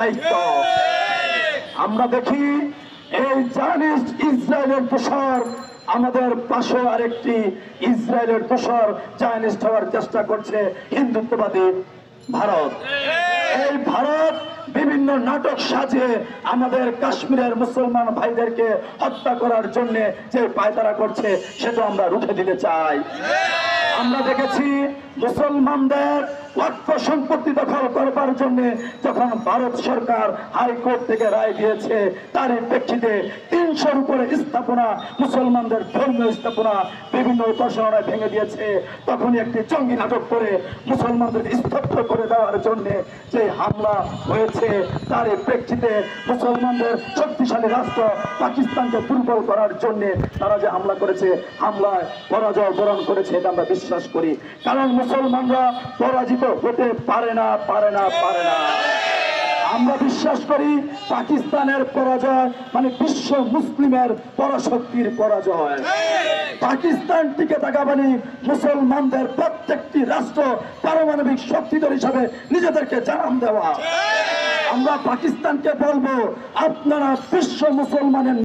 দায়িত্ব। আমরা দেখি এই জায়নিস্ট ইসরায়েলের দোসর আমাদের পাশে আরেকটি ইসরায়েলের দোসর জায়নিস্ট হওয়ার চেষ্টা করছে হিন্দুত্ববাদী ভারত। এই ভারত বিভিন্ন নাটক সাজিয়ে আমাদের কাশ্মীরের মুসলমান ভাইদেরকে হত্যা করার জন্য যে পায়তারা করছে সেটা আমরা রুখে দিতে চাই। আমরা দেখেছি মুসলমানদের ওয়াকফ সম্পত্তি দখল করবার জন্য যখন ভারত সরকার হাইকোর্ট থেকে রায় দিয়েছে, তারই প্রেক্ষিতে ৩০০-র উপরে স্থাপনা, মুসলমানদের ধর্মীয় স্থাপনা বিভিন্ন উপাসনায় ভেঙে দিয়েছে। তখনই একটি জঙ্গি নাটক করে মুসলমানদের স্তব্ধ করে দেওয়ার জন্য যে হামলা হয়েছে, তারই প্রেক্ষিতে মুসলমানদের শক্তিশালী রাষ্ট্র পাকিস্তানকে দুর্বল করার জন্য তারা যে হামলা করেছে, হামলায় পরাজয় বরণ করেছে, এটা আমরা বিশ্বাস করি। কারণ মুসলমানরা পরাজিত হতে পারে না। আমরা বিশ্বাস করি পাকিস্তানের পরাজয় মানে বিশ্ব মুসলিমের পরাশক্তির পরাজয়। পাকিস্তান টিকে থাকা মানে মুসলমানদের প্রত্যেকটি রাষ্ট্র পারমাণবিক শক্তিধর হিসাবে নিজেদেরকে জানান দেওয়া। আমরা পাকিস্তানকে বলবো, আপনারা বিশ্ব মুসলমানের